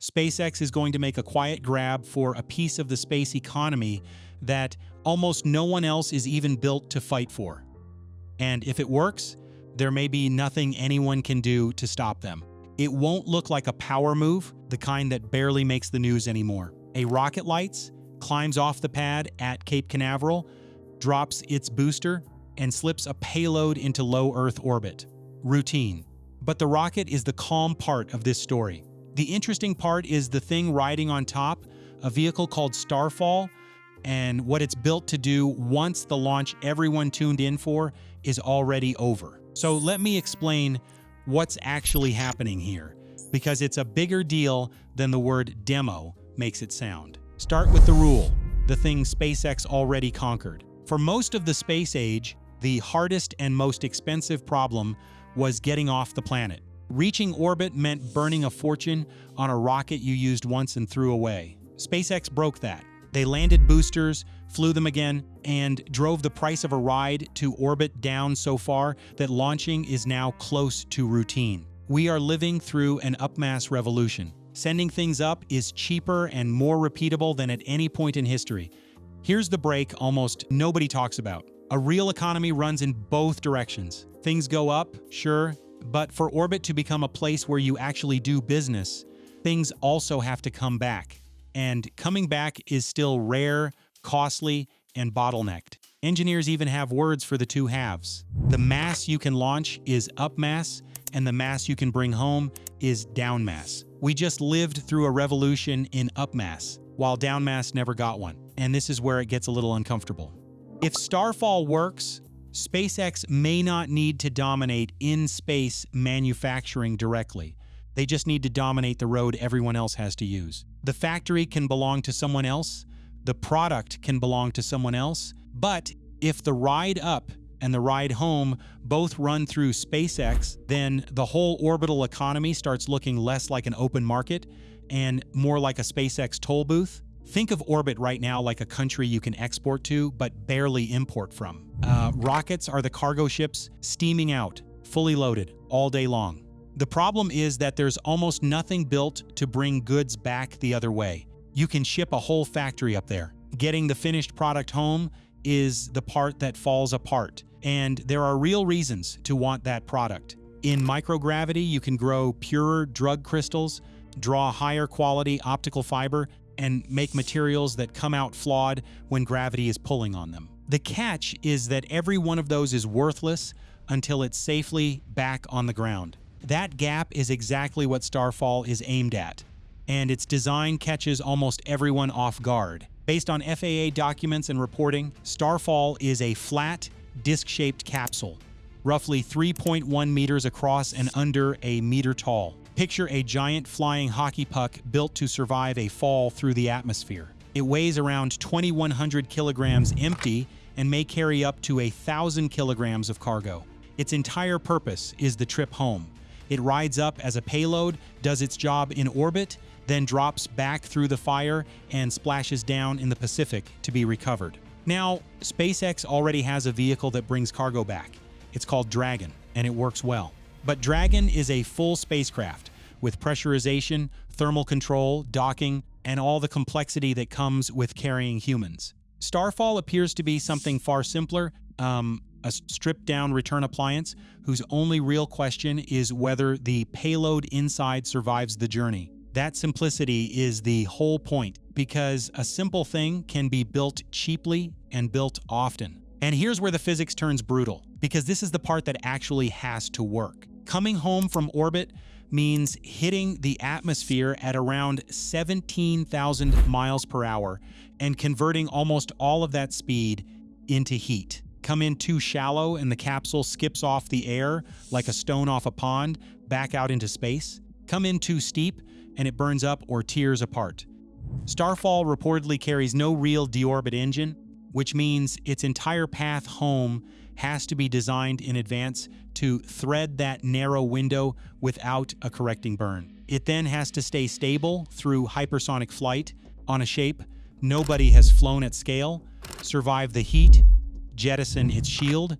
SpaceX is going to make a quiet grab for a piece of the space economy that almost no one else is even built to fight for. And if it works, there may be nothing anyone can do to stop them. It won't look like a power move, the kind that barely makes the news anymore. A rocket lights, climbs off the pad at Cape Canaveral, drops its booster, and slips a payload into low Earth orbit. Routine. But the rocket is the calm part of this story. The interesting part is the thing riding on top, a vehicle called Starfall, and what it's built to do once the launch everyone tuned in for is already over. So let me explain what's actually happening here, because it's a bigger deal than the word demo makes it sound. Start with the rule, the thing SpaceX already conquered. For most of the space age, the hardest and most expensive problem was getting off the planet. Reaching orbit meant burning a fortune on a rocket you used once and threw away. SpaceX broke that. They landed boosters, flew them again, and drove the price of a ride to orbit down so far that launching is now close to routine. We are living through an upmass revolution. Sending things up is cheaper and more repeatable than at any point in history. Here's the break almost nobody talks about. A real economy runs in both directions. Things go up, sure, but for orbit to become a place where you actually do business, things also have to come back. And coming back is still rare, costly, and bottlenecked. Engineers even have words for the two halves. The mass you can launch is up mass, and the mass you can bring home is down mass. We just lived through a revolution in up mass, while down mass never got one. And this is where it gets a little uncomfortable. If Starfall works, SpaceX may not need to dominate in-space manufacturing directly. They just need to dominate the road everyone else has to use. The factory can belong to someone else, the product can belong to someone else, but if the ride up and the ride home both run through SpaceX, then the whole orbital economy starts looking less like an open market and more like a SpaceX toll booth. Think of orbit right now like a country you can export to, but barely import from. Rockets are the cargo ships steaming out, fully loaded, all day long. The problem is that there's almost nothing built to bring goods back the other way. You can ship a whole factory up there. Getting the finished product home is the part that falls apart, and there are real reasons to want that product. In microgravity, you can grow purer drug crystals, draw higher quality optical fiber, and make materials that come out flawed when gravity is pulling on them. The catch is that every one of those is worthless until it's safely back on the ground. That gap is exactly what Starfall is aimed at, and its design catches almost everyone off guard. Based on FAA documents and reporting, Starfall is a flat, disc-shaped capsule, roughly 3.1 meters across and under a meter tall. Picture a giant flying hockey puck built to survive a fall through the atmosphere. It weighs around 2,100 kilograms empty and may carry up to 1,000 kilograms of cargo. Its entire purpose is the trip home. It rides up as a payload, does its job in orbit, then drops back through the fire and splashes down in the Pacific to be recovered. Now, SpaceX already has a vehicle that brings cargo back. It's called Dragon, and it works well. But Dragon is a full spacecraft with pressurization, thermal control, docking, and all the complexity that comes with carrying humans. Starfall appears to be something far simpler, a stripped-down return appliance whose only real question is whether the payload inside survives the journey. That simplicity is the whole point, because a simple thing can be built cheaply and built often. And here's where the physics turns brutal, because this is the part that actually has to work. Coming home from orbit means hitting the atmosphere at around 17,000 miles per hour and converting almost all of that speed into heat. Come in too shallow and the capsule skips off the air like a stone off a pond back out into space. Come in too steep and it burns up or tears apart. Starfall reportedly carries no real deorbit engine, which means its entire path home has to be designed in advance to thread that narrow window without a correcting burn. It then has to stay stable through hypersonic flight on a shape nobody has flown at scale, survive the heat, jettison its shield,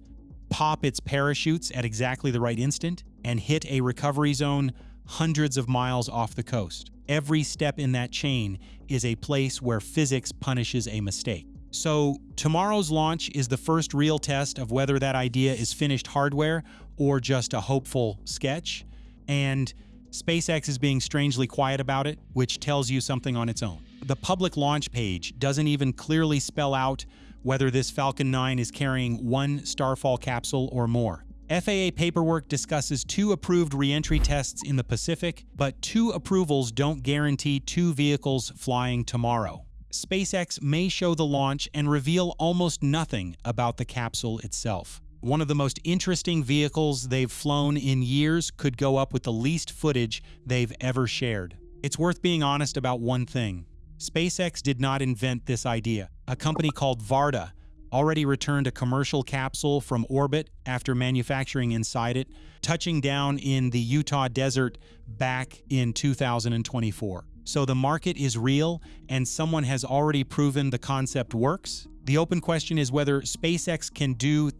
pop its parachutes at exactly the right instant, and hit a recovery zone hundreds of miles off the coast. Every step in that chain is a place where physics punishes a mistake. So tomorrow's launch is the first real test of whether that idea is finished hardware or just a hopeful sketch. And SpaceX is being strangely quiet about it, which tells you something on its own. The public launch page doesn't even clearly spell out whether this Falcon 9 is carrying one Starfall capsule or more. FAA paperwork discusses 2 approved re-entry tests in the Pacific, but 2 approvals don't guarantee 2 vehicles flying tomorrow. SpaceX may show the launch and reveal almost nothing about the capsule itself. One of the most interesting vehicles they've flown in years could go up with the least footage they've ever shared. It's worth being honest about one thing. SpaceX did not invent this idea. A company called Varda already returned a commercial capsule from orbit after manufacturing inside it, touching down in the Utah desert back in 2024. So the market is real, and someone has already proven the concept works. The open question is whether SpaceX can do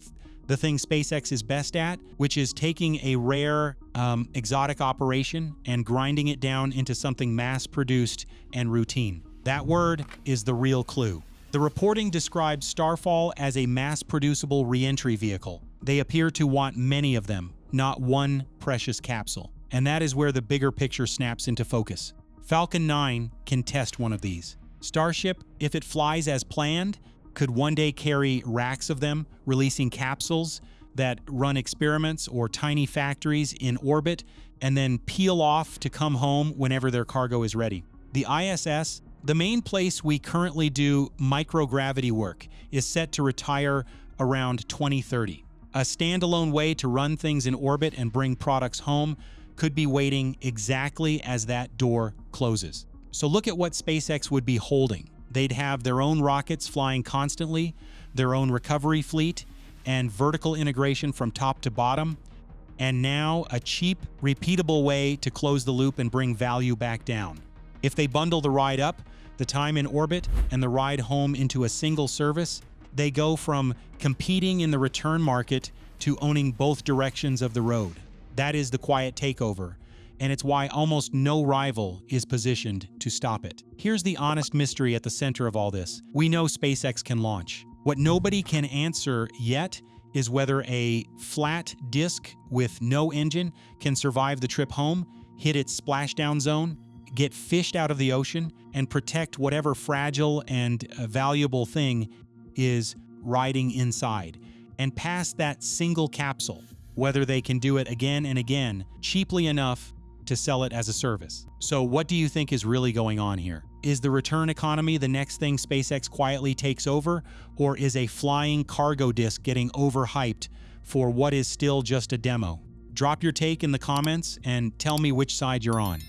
the thing SpaceX is best at, which is taking a rare, exotic operation and grinding it down into something mass-produced and routine. That word is the real clue. The reporting describes Starfall as a mass-producible re-entry vehicle. They appear to want many of them, not one precious capsule. And that is where the bigger picture snaps into focus. Falcon 9 can test one of these. Starship, if it flies as planned, could one day carry racks of them, releasing capsules that run experiments or tiny factories in orbit and then peel off to come home whenever their cargo is ready. The ISS, the main place we currently do microgravity work, is set to retire around 2030. A standalone way to run things in orbit and bring products home could be waiting exactly as that door closes. So look at what SpaceX would be holding. They'd have their own rockets flying constantly, their own recovery fleet, and vertical integration from top to bottom, and now a cheap, repeatable way to close the loop and bring value back down. If they bundle the ride up, the time in orbit, and the ride home into a single service, they go from competing in the return market to owning both directions of the road. That is the quiet takeover, and it's why almost no rival is positioned to stop it. Here's the honest mystery at the center of all this. We know SpaceX can launch. What nobody can answer yet is whether a flat disk with no engine can survive the trip home, hit its splashdown zone, get fished out of the ocean, and protect whatever fragile and valuable thing is riding inside, and pass that single capsule, whether they can do it again and again, cheaply enough to sell it as a service. So what do you think is really going on here? Is the return economy the next thing SpaceX quietly takes over, or is a flying cargo disk getting overhyped for what is still just a demo? Drop your take in the comments and tell me which side you're on.